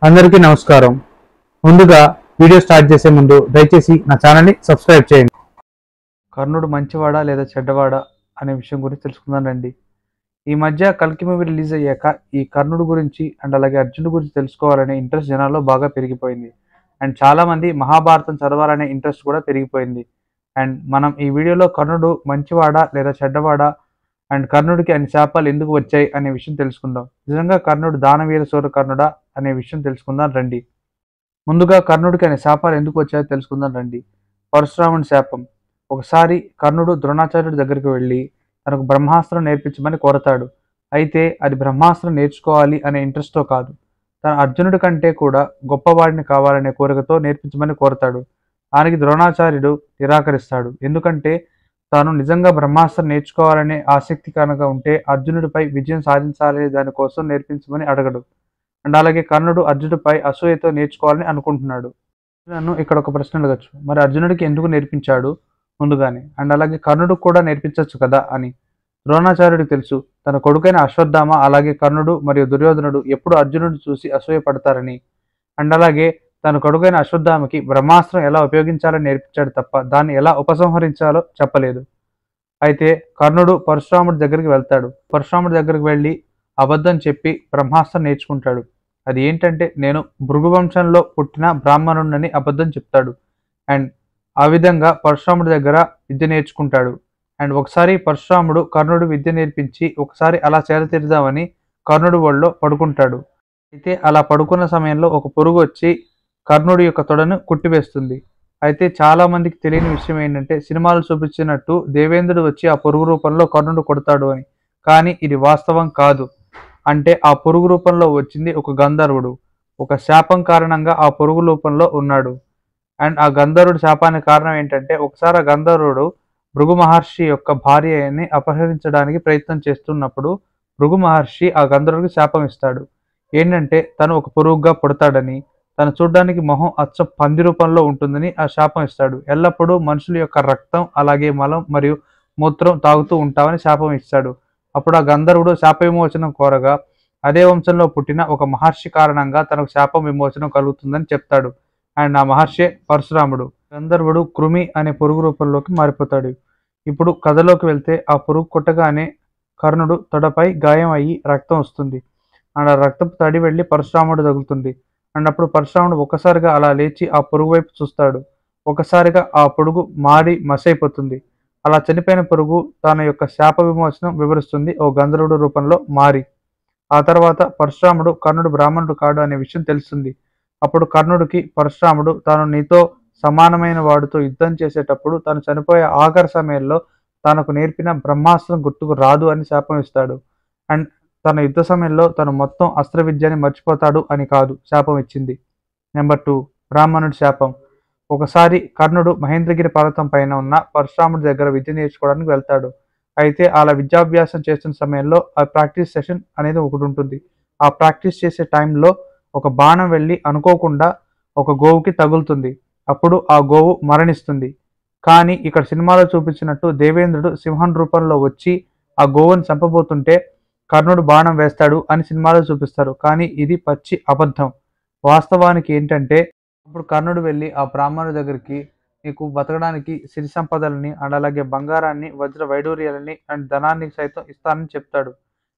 అందరికీ నమస్కారం. ముందుగా వీడియో స్టార్ట్ చేసే ముందు దయచేసి నా ఛానల్ని సబ్స్క్రైబ్ చేయండి. కర్ణుడు మంచివాడా లేదా చెడ్డవాడా అనే విషయం గురించి తెలుసుకుందాం రండి. ఈ మధ్య కల్కి మూవీ రిలీజ్ అయ్యాక ఈ కర్ణుడు గురించి అండ్ అలాగే అర్జునుడు గురించి తెలుసుకోవాలనే ఇంట్రెస్ట్ జనాల్లో బాగా పెరిగిపోయింది. అండ్ చాలామంది మహాభారతం చదవాలనే ఇంట్రెస్ట్ కూడా పెరిగిపోయింది. అండ్ మనం ఈ వీడియోలో కర్ణుడు మంచివాడా లేదా చెడ్డవాడా అండ్ కర్ణుడికి అన్ని శాపాలు ఎందుకు వచ్చాయి అనే విషయం తెలుసుకుందాం. నిజంగా కర్ణుడు దానవీర సూర కర్ణుడా అనే విషయం తెలుసుకుందాం రండి. ముందుగా కర్ణుడికి అనే శాపాలు ఎందుకు వచ్చాయో తెలుసుకుందాం రండి. పరశురాముని శాపం. ఒకసారి కర్ణుడు ద్రోణాచార్యుడి దగ్గరికి వెళ్ళి తనకు బ్రహ్మాస్త్రం నేర్పించమని కోరతాడు. అయితే అది బ్రహ్మాస్త్రం నేర్చుకోవాలి అనే ఇంట్రెస్ట్తో కాదు, తన అర్జునుడి కంటే కూడా గొప్పవాడిని కావాలనే కోరికతో నేర్పించమని కోరతాడు. దానికి ద్రోణాచార్యుడు నిరాకరిస్తాడు. ఎందుకంటే తాను నిజంగా బ్రహ్మాస్త్రం నేర్చుకోవాలనే ఆసక్తి కనుక ఉంటే అర్జునుడిపై విజయం సాధించాలనే దానికోసం నేర్పించమని అడగడు. అండ్ అలాగే కర్ణుడు అర్జునుడిపై అసూయతో నేర్చుకోవాలని అనుకుంటున్నాడు. నన్ను ఇక్కడ ఒక ప్రశ్న అడగచ్చు, మరి అర్జునుడికి ఎందుకు నేర్పించాడు ముందుగానే, అండ్ అలాగే కర్ణుడు కూడా నేర్పించవచ్చు కదా అని. ద్రోణాచార్యుడికి తెలుసు తన కొడుకైన అశ్వత్థామ అలాగే కర్ణుడు మరియు దుర్యోధనుడు ఎప్పుడు అర్జునుడిని చూసి అసూయ పడతారని. అండ్ అలాగే తన కొడుకైన అశ్వత్థామకి బ్రహ్మాస్త్రం ఎలా ఉపయోగించాలని నేర్పించాడు తప్ప దాన్ని ఎలా ఉపసంహరించాలో చెప్పలేదు. అయితే కర్ణుడు పరశురాముడి దగ్గరికి వెళ్తాడు. పరశురాముడి దగ్గరికి వెళ్ళి అబద్ధం చెప్పి బ్రహ్మాస్త్రం నేర్చుకుంటాడు. అది ఏంటంటే నేను భృగువంశంలో పుట్టిన బ్రాహ్మణుడిని అబద్ధం చెప్తాడు. అండ్ ఆ విధంగా పరశురాముడి దగ్గర విద్య నేర్చుకుంటాడు. అండ్ ఒకసారి పరశురాముడు కర్ణుడు విద్య నేర్పించి ఒకసారి అలా చేరతీరుదామని కర్ణుడు ఒళ్ళో పడుకుంటాడు. అయితే అలా పడుకున్న సమయంలో ఒక పురుగు వచ్చి కర్ణుడి యొక్క తొడను కుట్టివేస్తుంది. అయితే చాలా మందికి తెలియని విషయం ఏంటంటే సినిమాలు చూపించినట్టు దేవేంద్రుడు వచ్చి ఆ పురుగు రూపంలో కర్ణుడు కొడతాడు అని. కానీ ఇది వాస్తవం కాదు. అంటే ఆ పురుగు రూపంలో వచ్చింది ఒక గంధర్వుడు. ఒక శాపం కారణంగా ఆ పురుగు రూపంలో ఉన్నాడు. అండ్ ఆ గంధర్వుడి శాపానికి కారణం ఏంటంటే ఒకసారి ఆ గంధర్వుడు భృగు మహర్షి యొక్క భార్యని అపహరించడానికి ప్రయత్నం చేస్తున్నప్పుడు భృగు మహర్షి ఆ గంధర్వుడికి శాపం ఇస్తాడు. ఏంటంటే తను ఒక పురుగుగా పుడతాడని, తను చూడడానికి మొహం అచ్చం పంది రూపంలో ఉంటుందని ఆ శాపం ఇస్తాడు. ఎల్లప్పుడూ మనుషుల యొక్క రక్తం అలాగే మలం మరియు మూత్రం తాగుతూ ఉంటామని శాపం ఇస్తాడు. అప్పుడు ఆ గంధర్వుడు శాప విమోచనం కోరగా అదే వంశంలో పుట్టిన ఒక మహర్షి కారణంగా తనకు శాప విమోచనం కలుగుతుందని చెప్తాడు. అండ్ ఆ మహర్షి పరశురాముడు. గంధర్వుడు కృమి అనే పురుగు రూపంలోకి మారిపోతాడు. ఇప్పుడు కథలోకి వెళ్తే ఆ పురుగు కొట్టగానే కర్ణుడు తొడపై గాయం అయ్యి రక్తం వస్తుంది. అండ్ ఆ రక్తపు తడి వెళ్ళి పరశురాముడు తగులుతుంది. అండ్ అప్పుడు పరశురాముడు ఒక్కసారిగా అలా లేచి ఆ పురుగు వైపు చూస్తాడు. ఒకసారిగా ఆ పురుగు మాడి మసైపోతుంది. అలా చనిపోయిన పురుగు తన యొక్క శాప విమోచనం వివరిస్తుంది ఓ గంధర్వుడు రూపంలో మారి. ఆ తర్వాత పరశురాముడు కర్ణుడు బ్రాహ్మణుడు కాడు అనే విషయం తెలుస్తుంది. అప్పుడు కర్ణుడికి పరశురాముడు తాను నీతో సమానమైన వాడితో యుద్ధం చేసేటప్పుడు తను చనిపోయే ఆఖరి సమయంలో తనకు నేర్పిన బ్రహ్మాస్త్రం గుర్తుకు రాదు అని శాపం ఇస్తాడు. అండ్ తన యుద్ధ సమయంలో తను మొత్తం అస్త్ర విద్యని మర్చిపోతాడు అని కాదు శాపం ఇచ్చింది. నెంబర్ 2, బ్రాహ్మణుడి శాపం. ఒకసారి కర్ణుడు మహేంద్రగిరి పర్వతం పైన ఉన్న పరశురాముడి దగ్గర విద్య నేర్చుకోవడానికి వెళ్తాడు. అయితే అలా విద్యాభ్యాసం చేస్తున్న సమయంలో ఆ ప్రాక్టీస్ సెషన్ అనేది ఒకటి ఉంటుంది. ఆ ప్రాక్టీస్ చేసే టైంలో ఒక బాణం వెళ్ళి అనుకోకుండా ఒక గోవుకి తగులుతుంది. అప్పుడు ఆ గోవు మరణిస్తుంది. కానీ ఇక్కడ సినిమాలో చూపించినట్టు దేవేంద్రుడు సింహం రూపంలో వచ్చి ఆ గోవుని చంపబోతుంటే కర్ణుడు బాణం వేస్తాడు అని సినిమాలో చూపిస్తారు. కానీ ఇది పచ్చి అబద్ధం. వాస్తవానికి ఏంటంటే అప్పుడు కర్ణుడు వెళ్ళి ఆ బ్రాహ్మణుడి దగ్గరికి నీకు బతకడానికి సిరి సంపదలని అండ్ అలాగే బంగారాన్ని వజ్ర వైడూర్యాలని అండ్ ధనాన్ని సైతం ఇస్తానని చెప్తాడు.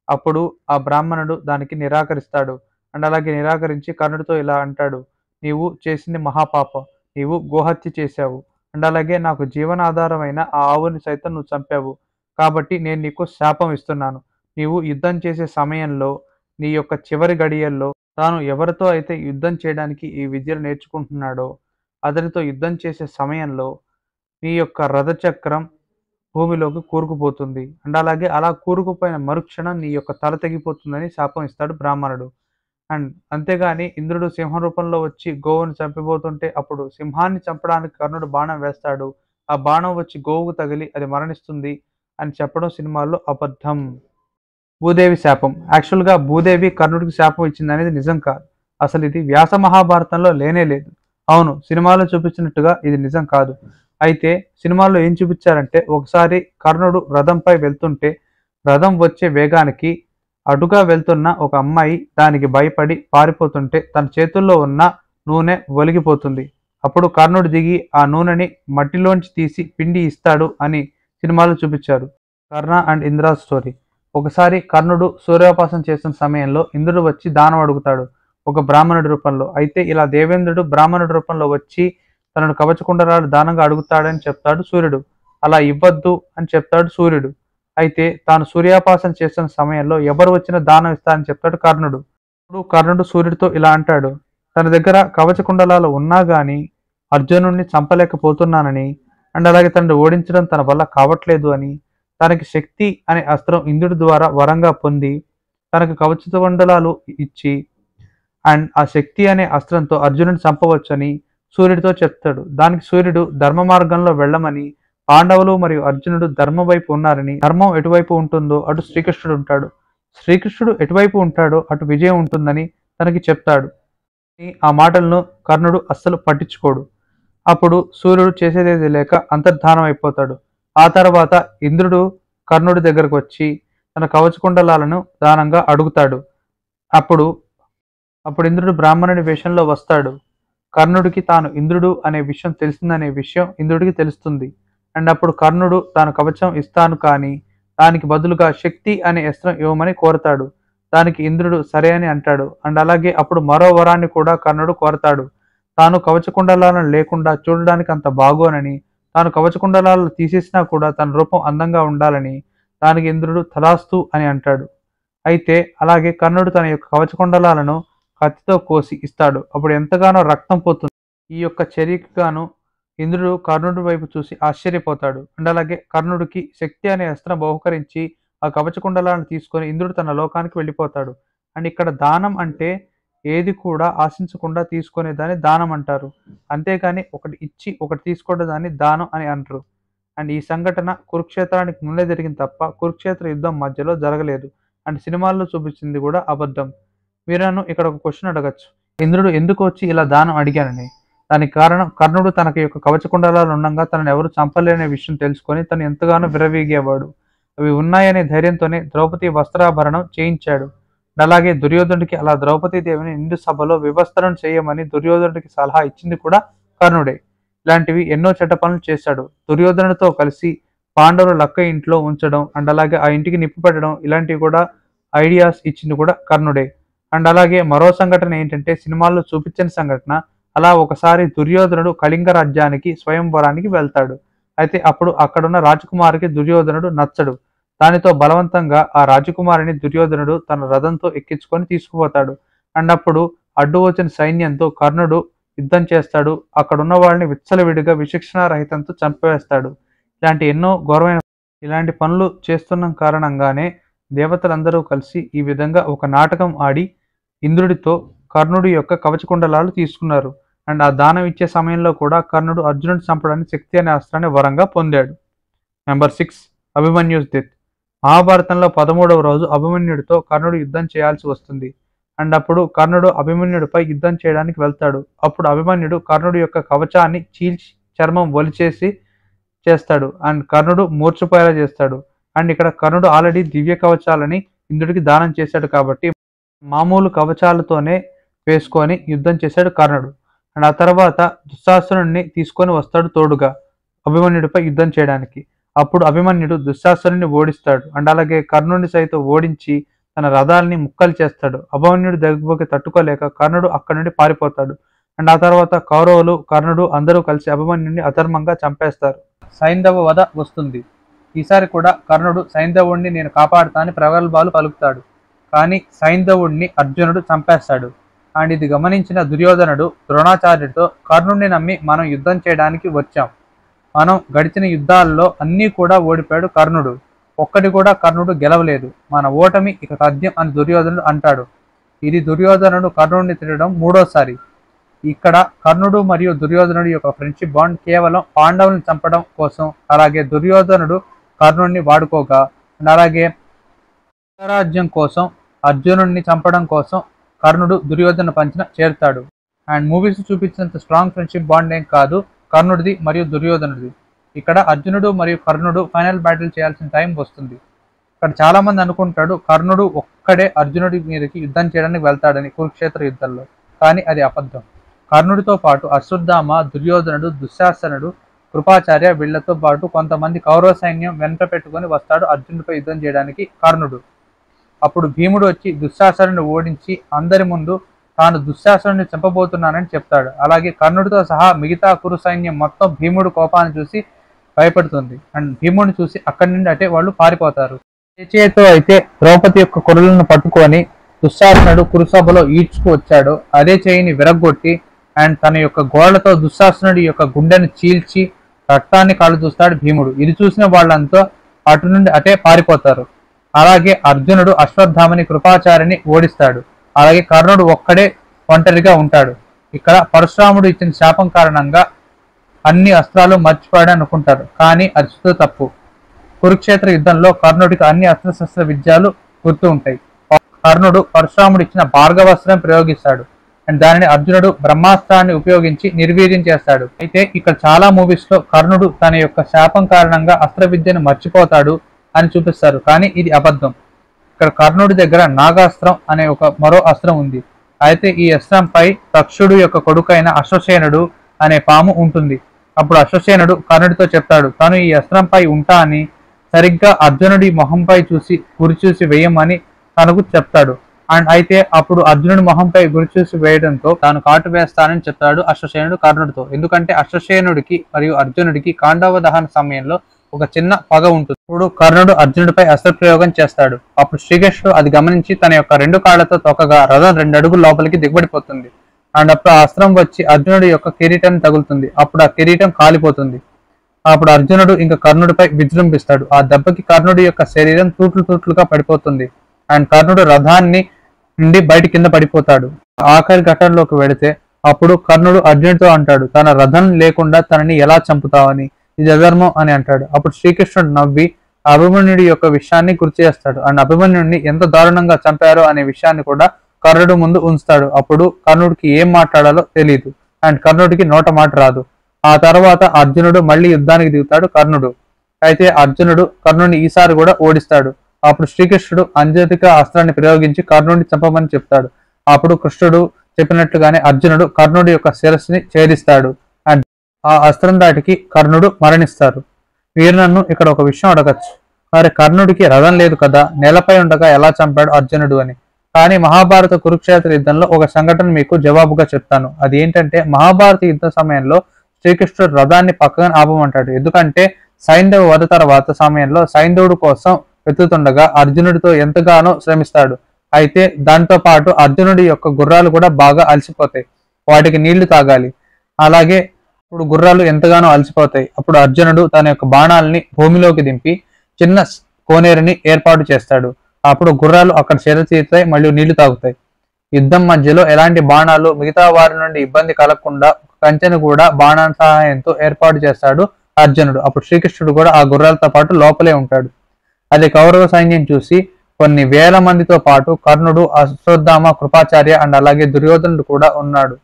అప్పుడు ఆ బ్రాహ్మణుడు దానికి నిరాకరిస్తాడు. అండ్ అలాగే నిరాకరించి కర్ణుడితో ఇలా అంటాడు, నీవు చేసింది మహాపాపం, నీవు గోహత్య చేశావు. అండ్ అలాగే నాకు జీవనాధారమైన ఆ ఆవుని సైతం నువ్వు చంపావు. కాబట్టి నేను నీకు శాపం ఇస్తున్నాను. నీవు యుద్ధం చేసే సమయంలో నీ యొక్క చివరి గడియల్లో తాను ఎవరితో అయితే యుద్ధం చేయడానికి ఈ విద్యలు నేర్చుకుంటున్నాడో అతనితో యుద్ధం చేసే సమయంలో నీ యొక్క రథచక్రం భూమిలోకి కూరుకుపోతుంది. అండ్ అలాగే అలా కూరుకుపోయిన మరుక్షణం నీ యొక్క తల తెగిపోతుందని శాపం ఇస్తాడు బ్రాహ్మణుడు. అండ్ అంతేగాని ఇంద్రుడు సింహ రూపంలో వచ్చి గోవుని చంపిపోతుంటే అప్పుడు సింహాన్ని చంపడానికి కర్ణుడు బాణం వేస్తాడు. ఆ బాణం వచ్చి గోవుకు తగిలి అది మరణిస్తుంది అని చెప్పడం సినిమాల్లో అబద్ధం. భూదేవి శాపం. యాక్చువల్గా భూదేవి కర్ణుడికి శాపం ఇచ్చింది అనేది నిజం కాదు. అసలు ఇది వ్యాస మహాభారతంలో లేనే లేదు. అవును, సినిమాలో చూపించినట్టుగా ఇది నిజం కాదు. అయితే సినిమాల్లో ఏం చూపించారంటే ఒకసారి కర్ణుడు రథంపై వెళ్తుంటే రథం వచ్చే వేగానికి అటుగా వెళ్తున్న ఒక అమ్మాయి దానికి భయపడి పారిపోతుంటే తన చేతుల్లో ఉన్న నూనె ఒలిగిపోతుంది. అప్పుడు కర్ణుడు దిగి ఆ నూనెని మట్టిలోంచి తీసి పిండి ఇస్తాడు అని సినిమాలో చూపించారు. కర్ణ అండ్ ఇంద్ర స్టోరీ. ఒకసారి కర్ణుడు సూర్యోపాసన చేస్తున్న సమయంలో ఇంద్రుడు వచ్చి దానం అడుగుతాడు ఒక బ్రాహ్మణుడి రూపంలో. అయితే ఇలా దేవేంద్రుడు బ్రాహ్మణుడి రూపంలో వచ్చి తనను కవచకుండలాలు దానంగా అడుగుతాడని చెప్తాడు సూర్యుడు. అలా ఇవ్వద్దు అని చెప్తాడు సూర్యుడు. అయితే తాను సూర్యోపాసన చేస్తున్న సమయంలో ఎవరు వచ్చినా దానం ఇస్తారని చెప్తాడు కర్ణుడు. ఇప్పుడు కర్ణుడు సూర్యుడితో ఇలా అంటాడు, తన దగ్గర కవచకుండలాలు ఉన్నా గాని అర్జునుడిని చంపలేకపోతున్నానని, అండ్ అలాగే తనను ఓడించడం తన వల్ల కావట్లేదు అని, తనకి శక్తి అనే అస్త్రం ఇంద్రుడి ద్వారా వరంగా పొంది తనకు కవచకుండలాలు ఇచ్చి అండ్ ఆ శక్తి అనే అస్త్రంతో అర్జునుడిని చంపవచ్చని సూర్యుడితో చెప్తాడు. దానికి సూర్యుడు ధర్మ మార్గంలో వెళ్ళమని, పాండవులు మరియు అర్జునుడు ధర్మం వైపు ఉన్నారని, ధర్మం ఎటువైపు ఉంటుందో అటు శ్రీకృష్ణుడు ఉంటాడు, శ్రీకృష్ణుడు ఎటువైపు ఉంటాడో అటు విజయం ఉంటుందని తనకి చెప్తాడు. ఆ మాటలను కర్ణుడు అస్సలు పట్టించుకోడు. అప్పుడు సూర్యుడు చేసేదేది లేక అంతర్ధానం అయిపోతాడు. ఆ తర్వాత ఇంద్రుడు కర్ణుడి దగ్గరకు వచ్చి తన కవచకుండలాలను దానంగా అడుగుతాడు. అప్పుడు ఇంద్రుడు బ్రాహ్మణుడి వేషంలో వస్తాడు. కర్ణుడికి తాను ఇంద్రుడు అనే విషయం తెలిసిందనే విషయం ఇంద్రుడికి తెలుస్తుంది. అండ్ అప్పుడు కర్ణుడు తాను కవచం ఇస్తాను కానీ దానికి బదులుగా శక్తి అనే అస్త్రం ఇవ్వమని కోరతాడు. దానికి ఇంద్రుడు సరే అని అంటాడు. అండ్ అలాగే అప్పుడు మరో వరాన్ని కూడా కర్ణుడు కోరతాడు. తాను కవచకుండలాలను లేకుండా చూడడానికి అంత బాగోనని, తాను కవచకుండలాలను తీసేసినా కూడా తన రూపం అందంగా ఉండాలని. దానికి ఇంద్రుడు తలాస్తు అని అంటాడు. అయితే అలాగే కర్ణుడు తన యొక్క కవచకుండలాలను కత్తితో కోసి ఇస్తాడు. అప్పుడు ఎంతగానో రక్తం పోతుంది. ఈ యొక్క చర్యకు గాను ఇంద్రుడు కర్ణుడి వైపు చూసి ఆశ్చర్యపోతాడు. అండ్ అలాగే కర్ణుడికి శక్తి అనే అస్త్రం బహుకరించి ఆ కవచకుండలాలను తీసుకొని ఇంద్రుడు తన లోకానికి వెళ్ళిపోతాడు. అండ్ ఇక్కడ దానం అంటే ఏది కూడా ఆశించకుండా తీసుకునే దాన్ని దానం అంటారు. అంతేకాని ఒకటి ఇచ్చి ఒకటి తీసుకోవడం దాన్ని దానం అని అంటారు. అండ్ ఈ సంఘటన కురుక్షేత్రానికి ముందే జరిగింది తప్ప కురుక్షేత్ర యుద్ధం మధ్యలో జరగలేదు. అండ్ సినిమాల్లో చూపించింది కూడా అబద్ధం. మీరు నన్ను ఇక్కడ ఒక క్వశ్చన్ అడగచ్చు, ఇంద్రుడు ఎందుకు వచ్చి ఇలా దానం అడిగానని. దానికి కారణం కర్ణుడు తనకి యొక్క కవచకుండలాలు ఉండగా తనను ఎవరు చంపలేనే విషయం తెలుసుకొని తను ఎంతగానో విరవీగేవాడు. అవి ఉన్నాయనే ధైర్యంతోనే ద్రౌపది వస్త్రాభరణం చేయించాడు. అలాగే దుర్యోధనుడికి అలా ద్రౌపదీదేవిని నిండు సభలో వివస్త్రం చేయమని దుర్యోధనుడికి సలహా ఇచ్చింది కూడా కర్ణుడే. ఇలాంటివి ఎన్నో చెడ్డ పనులు చేశాడు. దుర్యోధనుడితో కలిసి పాండవులు లక్క ఇంట్లో ఉంచడం అండ్ అలాగే ఆ ఇంటికి నిప్పు పెట్టడం ఇలాంటివి కూడా ఐడియాస్ ఇచ్చింది కూడా కర్ణుడే. అండ్ అలాగే మరో సంఘటన ఏంటంటే సినిమాల్లో చూపించిన సంఘటన, అలా ఒకసారి దుర్యోధనుడు కళింగ రాజ్యానికి స్వయంవరానికి వెళ్తాడు. అయితే అప్పుడు అక్కడున్న రాజకుమారికి దుర్యోధనుడు నచ్చడు. దానితో బలవంతంగా ఆ రాజకుమారిని దుర్యోధనుడు తన రథంతో ఎక్కించుకొని తీసుకుపోతాడు. అండ్ అప్పుడు అడ్డు వచ్చిన సైన్యంతో కర్ణుడు యుద్ధం చేస్తాడు. అక్కడున్న వాళ్ళని విచ్చలవిడిగా విచక్షణారహితంతో చంపివేస్తాడు. ఇలాంటి ఎన్నో ఘోరమైన ఇలాంటి పనులు చేస్తున్న కారణంగానే దేవతలందరూ కలిసి ఈ విధంగా ఒక నాటకం ఆడి ఇంద్రుడితో కర్ణుడి యొక్క కవచకుండలాలు తీసుకున్నారు. అండ్ ఆ దానం ఇచ్చే సమయంలో కూడా కర్ణుడు అర్జునుడిని చంపడానికి శక్తి అనే అస్త్రాన్ని వరంగా పొందాడు. Number 6, Abhimanyu's death. మహాభారతంలో 13వ రోజు అభిమన్యుడితో కర్ణుడు యుద్ధం చేయాల్సి వస్తుంది. అండ్ అప్పుడు కర్ణుడు అభిమన్యుడిపై యుద్ధం చేయడానికి వెళ్తాడు. అప్పుడు అభిమన్యుడు కర్ణుడి యొక్క కవచాన్ని చీల్చి చర్మం ఒలిచేసి చేస్తాడు. అండ్ కర్ణుడు మూర్ఛపోయేలా చేస్తాడు. అండ్ ఇక్కడ కర్ణుడు ఆల్రెడీ దివ్య కవచాలని ఇంద్రుడికి దానం చేశాడు కాబట్టి మామూలు కవచాలతోనే వేసుకొని యుద్ధం చేశాడు కర్ణుడు. అండ్ ఆ తర్వాత దుశ్శాసనుడిని తీసుకొని వస్తాడు తోడుగా అభిమన్యుడిపై యుద్ధం చేయడానికి. అప్పుడు అభిమన్యుడు దుశ్శాసనుడిని ఓడిస్తాడు. అండ్ అలాగే కర్ణుడిని సైతం ఓడించి తన రథాలని ముక్కలు చేస్తాడు. అభిమన్యుడి దగ్గరికి తట్టుకోలేక కర్ణుడు అక్కడి నుండి పారిపోతాడు. అండ్ ఆ తర్వాత కౌరవులు కర్ణుడు అందరూ కలిసి అభిమన్యుడిని అధర్మంగా చంపేస్తారు. సైంధవ వధ వస్తుంది. ఈసారి కూడా కర్ణుడు సైంధవుడిని నేను కాపాడుతానని ప్రగల్భాలు పలుకుతాడు. కానీ సైంధవుడిని అర్జునుడు చంపేస్తాడు. అండ్ ఇది గమనించిన దుర్యోధనుడు ద్రోణాచార్యుడితో కర్ణుడిని నమ్మి మనం యుద్ధం చేయడానికి వచ్చాం. మనం గడిచిన యుద్ధాల్లో అన్నీ కూడా ఓడిపోయాడు కర్ణుడు, ఒక్కటి కూడా కర్ణుడు గెలవలేదు. మన ఓటమి ఇక తథ్యం అని దుర్యోధనుడు అంటాడు. ఇది దుర్యోధనుడు కర్ణుడిని తినడం మూడోసారి. ఇక్కడ కర్ణుడు మరియు దుర్యోధనుడు యొక్క ఫ్రెండ్షిప్ బాండ్ కేవలం పాండవులను చంపడం కోసం, అలాగే దుర్యోధనుడు కర్ణుడిని వాడుకోగా, అలాగే రాజ్యం కోసం అర్జునుడిని చంపడం కోసం కర్ణుడు దుర్యోధన పంచన చేరుతాడు. అండ్ మూవీస్ చూపించినంత స్ట్రాంగ్ ఫ్రెండ్షిప్ బాండ్ ఏం కాదు కర్ణుడిది మరియు దుర్యోధనుడిది. ఇక్కడ అర్జునుడు మరియు కర్ణుడు ఫైనల్ బ్యాటిల్ చేయాల్సిన టైం వస్తుంది. ఇక్కడ చాలా మంది అనుకుంటాడు కర్ణుడు ఒక్కడే అర్జునుడి మీదకి యుద్ధం చేయడానికి వెళ్తాడని కురుక్షేత్ర యుద్ధంలో. కానీ అది అబద్ధం. కర్ణుడితో పాటు అశ్వత్థామ, దుర్యోధనుడు, దుశ్శాసనుడు, కృపాచార్య వీళ్లతో పాటు కొంతమంది కౌరవ సైన్యం వెంట పెట్టుకొని వస్తాడు అర్జునుడిపై యుద్ధం చేయడానికి కర్ణుడు. అప్పుడు భీముడు వచ్చి దుశ్శాసనుడిని ఓడించి అందరి ముందు తాను దుశ్శాసనుడిని చంపబోతున్నానని చెప్తాడు. అలాగే కర్ణుడితో సహా మిగతా కురు సైన్యం మొత్తం భీముడు కోపాన్ని చూసి భయపడుతుంది. అండ్ భీముడిని చూసి అక్కడి నుండి అంటే వాళ్ళు పారిపోతారు. ఏ చేతితో అయితే ద్రౌపది యొక్క కొరలను పట్టుకొని దుశ్శాసనుడు కురుసభలో ఈడ్చుకు వచ్చాడో అదే చేయిని విరగ్గొట్టి అండ్ తన యొక్క గోళ్లతో దుశ్శాసనుడి యొక్క గుండెను చీల్చి రక్తాన్ని కాళ్ళు చూస్తాడు భీముడు. ఇది చూసిన వాళ్ళంతా అటు నుండి అటే పారిపోతారు. అలాగే అర్జునుడు అశ్వత్థామని, కృపాచారిని ఓడిస్తాడు. అలాగే కర్ణుడు ఒక్కడే ఒంటరిగా ఉంటాడు. ఇక్కడ పరశురాముడు ఇచ్చిన శాపం కారణంగా అన్ని అస్త్రాలు మర్చిపోయాడు అనుకుంటారు, కానీ అది శుద్ధ తప్పు. కురుక్షేత్ర యుద్ధంలో కర్ణుడికి అన్ని అస్త్రశస్త్ర విద్యలు గుర్తు ఉంటాయి. కర్ణుడు పరశురాముడు ఇచ్చిన భార్గవాస్త్రం ప్రయోగిస్తాడు అండ్ దానిని అర్జునుడు బ్రహ్మాస్త్రాన్ని ఉపయోగించి నిర్వీర్యం చేస్తాడు. అయితే ఇక్కడ చాలా మూవీస్ లో కర్ణుడు తన యొక్క శాపం కారణంగా అస్త్ర విద్యను మర్చిపోతాడు అని చూపిస్తారు, కానీ ఇది అబద్ధం. ఇక్కడ కర్ణుడి దగ్గర నాగాస్త్రం అనే మరో అస్త్రం ఉంది. అయితే ఈ అస్త్రంపై తక్షుడు యొక్క కొడుకైన అశ్వసేనుడు అనే పాము ఉంటుంది. అప్పుడు అశ్వసేనుడు కర్ణుడితో చెప్తాడు తను ఈ అస్త్రంపై ఉంటా అని. సరిగ్గా అర్జునుడి మొహంపై గురి చూసి వేయమని తనకు చెప్తాడు. అండ్ అయితే అప్పుడు అర్జునుడి మొహంపై గురి చూసి వేయడంతో తాను కాటు వేస్తానని చెప్తాడు అశ్వసేనుడు కర్ణుడితో. ఎందుకంటే అశ్వసేనుడికి మరియు అర్జునుడికి కాండవ దహన సమయంలో ఒక చిన్న పగ ఉంటుంది. ఇప్పుడు కర్ణుడు అర్జునుడిపై అస్త్ర ప్రయోగం చేస్తాడు. అప్పుడు శ్రీకృష్ణుడు అది గమనించి తన యొక్క 2 కాళ్లతో తొక్కగా రథం 2 అడుగుల లోపలికి దిగబడిపోతుంది. అండ్ అప్పుడు ఆ అస్త్రం వచ్చి అర్జునుడి యొక్క కిరీటాన్ని తగులుతుంది. అప్పుడు ఆ కిరీటం కాలిపోతుంది. అప్పుడు అర్జునుడు ఇంకా కర్ణుడిపై విజృంభిస్తాడు. ఆ దెబ్బకి కర్ణుడి యొక్క శరీరం తూట్లుగా పడిపోతుంది. అండ్ కర్ణుడు రథాన్ని నుండి బయట కింద పడిపోతాడు. ఆఖరి ఘట్టంలోకి వెళితే అప్పుడు కర్ణుడు అర్జునుడితో అంటాడు తన రథం లేకుండా తనని ఎలా చంపుతావని, ఇది అధర్మం అని అంటాడు. అప్పుడు శ్రీకృష్ణుడు నవ్వి అభిమన్యుడి యొక్క విషయాన్ని గుర్తు చేస్తాడు. అండ్ అభిమన్యుడిని ఎంత దారుణంగా చంపారో అనే విషయాన్ని కూడా కర్ణుడు ముందు ఉంచుతాడు. అప్పుడు కర్ణుడికి ఏం మాట్లాడాలో తెలియదు అండ్ కర్ణుడికి నోట మాట రాదు. ఆ తర్వాత అర్జునుడు మళ్ళీ యుద్ధానికి దిగుతాడు కర్ణుడు. అయితే అర్జునుడు కర్ణుడిని ఈసారి కూడా ఓడిస్తాడు. అప్పుడు శ్రీకృష్ణుడు అంజతిక అస్త్రాన్ని ప్రయోగించి కర్ణుడిని చంపమని చెప్తాడు. అప్పుడు కృష్ణుడు చెప్పినట్లుగానే అర్జునుడు కర్ణుడి యొక్క శిరస్సుని ఛేదిస్తాడు అండ్ ఆ అస్త్రం దాటికి కర్ణుడు మరణిస్తారు. మీరు నన్ను ఇక్కడ ఒక విషయం అడగచ్చు, మరి కర్ణుడికి రథం లేదు కదా, నేలపై ఉండగా ఎలా చంపాడు అర్జునుడు అని. కానీ మహాభారత కురుక్షేత్ర యుద్ధంలో ఒక సంఘటన మీకు జవాబుగా చెప్తాను. అది ఏంటంటే మహాభారత యుద్ధ సమయంలో శ్రీకృష్ణుడు రథాన్ని పక్కన ఆపమంటాడు. ఎందుకంటే సైంధవ వధ తర్వాత సమయంలో సైంధవుడు కోసం వెతుకుతుండగా అర్జునుడితో ఎంతగానో శ్రమిస్తాడు. అయితే దాంతో పాటు అర్జునుడి యొక్క గుర్రాలు కూడా బాగా అలసిపోతాయి, వాటికి నీళ్లు తాగాలి. అలాగే ఇప్పుడు గుర్రాలు ఎంతగానో అలసిపోతాయి. అప్పుడు అర్జునుడు తన యొక్క బాణాలని భూమిలోకి దింపి చిన్న కోనేరుని ఏర్పాటు చేస్తాడు. అప్పుడు గుర్రాలు అక్కడ తీరుతాయి, మళ్ళీ నీళ్లు తాగుతాయి. యుద్ధం మధ్యలో ఎలాంటి బాణాలు మిగతా వారి నుండి ఇబ్బంది కలగకుండా కంచెను కూడా బాణాల సహాయంతో ఏర్పాటు చేస్తాడు అర్జునుడు. అప్పుడు శ్రీకృష్ణుడు కూడా ఆ గుర్రాలతో పాటు లోపలే ఉంటాడు. అది కౌరవ సైన్యం చూసి కొన్ని వేల మందితో పాటు కర్ణుడు, అశ్వత్థామ, కృపాచార్య అండ్ అలాగే దుర్యోధనుడు కూడా ఉన్నాడు.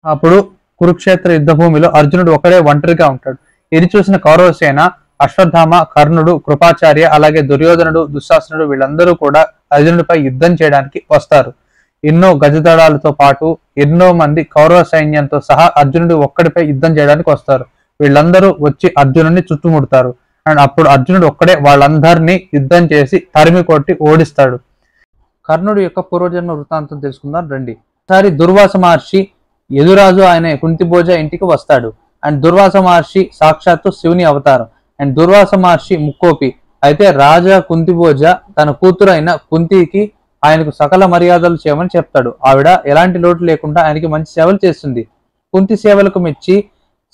అప్పుడు కురుక్షేత్ర యుద్ధ భూమిలో అర్జునుడు ఒకడే ఒంటరిగా ఉంటాడు. ఇది చూసిన కౌరవ సేన అశ్వత్థామ, కర్ణుడు, కృపాచార్య అలాగే దుర్యోధనుడు, దుశ్శాసనుడు వీళ్ళందరూ కూడా అర్జునుడిపై యుద్ధం చేయడానికి వస్తారు. ఎన్నో గజదళాలతో పాటు ఎన్నో మంది కౌరవ సైన్యంతో సహా అర్జునుడు ఒక్కడిపై యుద్ధం చేయడానికి వస్తారు. వీళ్ళందరూ వచ్చి అర్జునుడిని చుట్టుముడతారు. అండ్ అప్పుడు అర్జునుడు ఒక్కడే వాళ్ళందరినీ యుద్ధం చేసి తరిమి కొట్టి ఓడిస్తాడు. కర్ణుడి యొక్క పూర్వజన్మ వృత్తాంతం తెలుసుకుందాం రండి. ఒకసారి దుర్వాస మహర్షి యదురాజు ఆయన కుంతిభోజ ఇంటికి వస్తాడు. అండ్ దుర్వాస మహర్షి సాక్షాత్తు శివుని అవతారం. అండ్ దుర్వాస మహర్షి ముక్కోపి. అయితే రాజా కుంతిభోజ తన కూతురు అయిన కుంతికి ఆయనకు సకల మర్యాదలు చేయమని చెప్తాడు. ఆవిడ ఎలాంటి లోటు లేకుండా ఆయనకి మంచి సేవలు చేస్తుంది. కుంతి సేవలకు మెచ్చి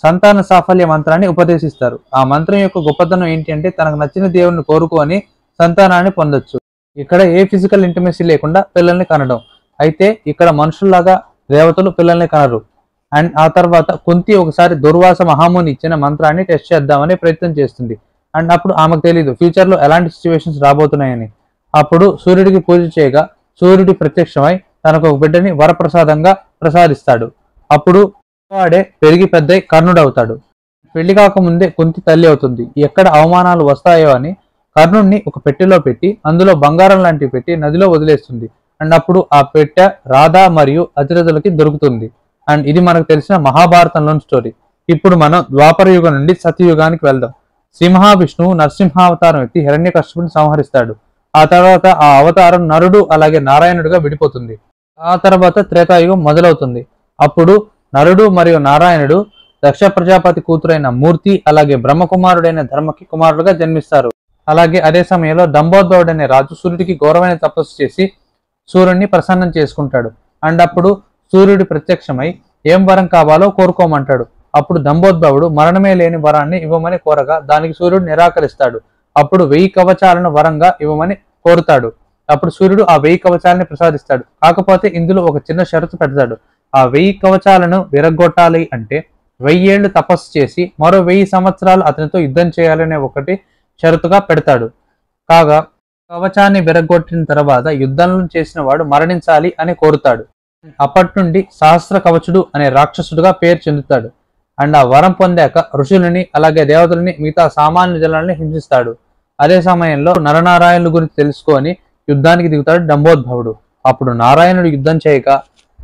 సంతాన సాఫల్య మంత్రాన్ని ఉపదేశిస్తారు. ఆ మంత్రం యొక్క గొప్పతనం ఏంటి అంటే తనకు నచ్చిన దేవుడిని కోరుకొని సంతానాన్ని పొందొచ్చు. ఇక్కడ ఏ ఫిజికల్ ఇంటిమసీ లేకుండా పిల్లల్ని కనడం. అయితే ఇక్కడ మనుషుల్లాగా దేవతలు పిల్లల్ని కనరు. అండ్ ఆ తర్వాత కుంతి ఒకసారి దుర్వాస మహాముని ఇచ్చిన మంత్రాన్ని టెస్ట్ చేద్దామని ప్రయత్నం చేస్తుంది. అండ్ అప్పుడు ఆమెకు తెలియదు ఫ్యూచర్ లో ఎలాంటి సిచ్యువేషన్స్ రాబోతున్నాయని. అప్పుడు సూర్యుడికి పూజ చేయగా సూర్యుడి ప్రత్యక్షమై తనకు ఒక బిడ్డని వరప్రసాదంగా ప్రసాదిస్తాడు. అప్పుడు వాడే పెరిగి పెద్దై కర్ణుడు అవుతాడు. పెళ్లి కాకముందే కుంతి తల్లి అవుతుంది. ఎక్కడ అవమానాలు వస్తాయో అని కర్ణుడిని ఒక పెట్టెలో పెట్టి అందులో బంగారం లాంటివి పెట్టి నదిలో వదిలేస్తుంది. అండ్ అప్పుడు ఆ పెట్టె రాధా మరియు అతిరథులకి దొరుకుతుంది. అండ్ ఇది మనకు తెలిసిన మహాభారతంలోని స్టోరీ. ఇప్పుడు మనం ద్వాపర యుగం నుండి సత్యయుగానికి వెళ్దాం. శ్రీ మహావిష్ణువు నరసింహావతారం ఎత్తి హిరణ్యకశిపుని సంహరిస్తాడు. ఆ తర్వాత ఆ అవతారం నరుడు అలాగే నారాయణుడిగా విడిపోతుంది. ఆ తర్వాత త్రేతాయుగం మొదలవుతుంది. అప్పుడు నరుడు మరియు నారాయణుడు దక్ష ప్రజాపతి కూతురైన మూర్తి అలాగే బ్రహ్మకుమారుడైన ధర్మకి కుమారుడుగా జన్మిస్తారు. అలాగే అదే సమయంలో దంభోద్భవుడనే రాజు సూర్యుడికి ఘోరమైన తపస్సు చేసి సూర్యుడిని ప్రసన్నం చేసుకుంటాడు. అండ్ అప్పుడు సూర్యుడి ప్రత్యక్షమై ఏం వరం కావాలో కోరుకోమంటాడు. అప్పుడు దంభోద్భవుడు మరణమే లేని వరాన్ని ఇవ్వమని కోరగా దానికి సూర్యుడు నిరాకరిస్తాడు. అప్పుడు 1000 కవచాలను వరంగా ఇవ్వమని కోరుతాడు. అప్పుడు సూర్యుడు ఆ 1000 కవచాలని ప్రసాదిస్తాడు. కాకపోతే ఇందులో ఒక చిన్న షరతు పెడతాడు. ఆ 1000 కవచాలను విరగొట్టాలి అంటే 1000 ఏళ్లు తపస్సు చేసి మరో 1000 సంవత్సరాలు అతనితో యుద్ధం చేయాలనే ఒకటి షరతుగా పెడతాడు. కాగా కవచాన్ని విరగొట్టిన తర్వాత యుద్ధంలో చేసిన వాడు మరణించాలి అని కోరుతాడు. అప్పటి నుండి సహస్ర కవచుడు అనే రాక్షసుడుగా పేరు చెందుతాడు. అండ్ ఆ వరం పొందాక ఋషులని అలాగే దేవతలని మిగతా సామాన్య జనాలని హింసిస్తాడు. అదే సమయంలో నరనారాయణుల గురించి తెలుసుకొని యుద్ధానికి దిగుతాడు దంభోద్భవుడు. అప్పుడు నారాయణుడు యుద్ధం చేయక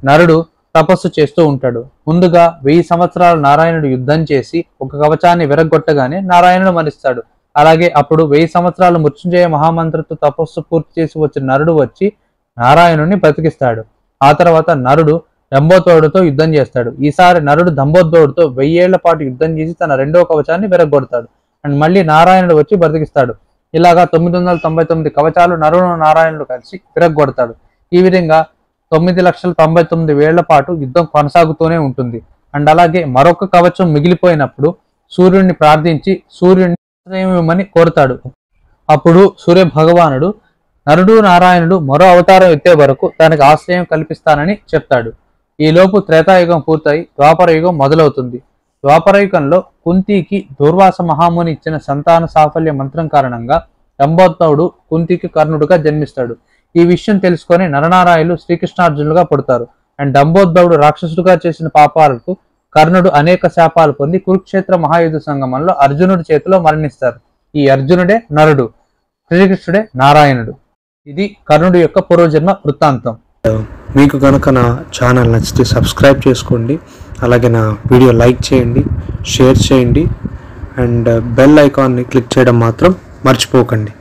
నరుడు తపస్సు చేస్తూ ఉంటాడు. ముందుగా 1000 సంవత్సరాలు నారాయణుడు యుద్ధం చేసి ఒక కవచాన్ని విరగొట్టగానే నారాయణుడు మరిస్తాడు. అలాగే అప్పుడు 1000 సంవత్సరాలు మృత్యుంజయ మహామంత్రతో తపస్సు పూర్తి చేసి వచ్చిన నరుడు వచ్చి నారాయణుడిని బ్రతికిస్తాడు. ఆ తర్వాత నరుడు దంభోద్భవుడితో యుద్ధం చేస్తాడు. ఈసారి నరుడు దంభోద్భవుడితో 1000 ఏళ్ల పాటు యుద్ధం చేసి తన రెండవ కవచాన్ని విరగొడతాడు. అండ్ మళ్ళీ నారాయణుడు వచ్చి బ్రతికిస్తాడు. ఇలాగా 999 కవచాలు నరుడు నారాయణుడు కలిసి విరగొడతాడు. ఈ విధంగా 9,99,000 పాటు యుద్ధం కొనసాగుతూనే ఉంటుంది. అండ్ అలాగే మరొక కవచం మిగిలిపోయినప్పుడు సూర్యుడిని ప్రార్థించి సూర్యుడిని ఆశ్రయమివ్వమని కోరుతాడు. అప్పుడు సూర్య భగవానుడు నరుడు నారాయణుడు మరో అవతారం ఎత్తే వరకు తనకు ఆశ్రయం కల్పిస్తానని చెప్తాడు. ఈలోపు త్రేతాయుగం పూర్తయి ద్వాపర యుగం మొదలవుతుంది. ద్వాపర యుగంలో కుంతికి దూర్వాస మహాముని ఇచ్చిన సంతాన సాఫల్య మంత్రం కారణంగా దంభోద్భవుడు కుంతికి కర్ణుడుగా జన్మిస్తాడు. ఈ విషయం తెలుసుకొని నరనారాయణులు శ్రీకృష్ణార్జునులుగా పుడతారు. అండ్ దంభోద్భవుడు రాక్షసుడుగా చేసిన పాపాలకు కర్ణుడు అనేక శాపాలు పొంది కురుక్షేత్ర మహాయుద్ధ సంగమంలో అర్జునుడి చేతిలో మరణిస్తారు. ఈ అర్జునుడే నరుడు, శ్రీకృష్ణుడే నారాయణుడు. ఇది కర్ణుడి యొక్క పూర్వజన్మ వృత్తాంతం. మీకు కనుక నా ఛానల్ నచ్చితే సబ్స్క్రైబ్ చేసుకోండి. అలాగే నా వీడియో లైక్ చేయండి, షేర్ చేయండి అండ్ బెల్ ఐకాన్ని క్లిక్ చేయడం మాత్రం మర్చిపోకండి.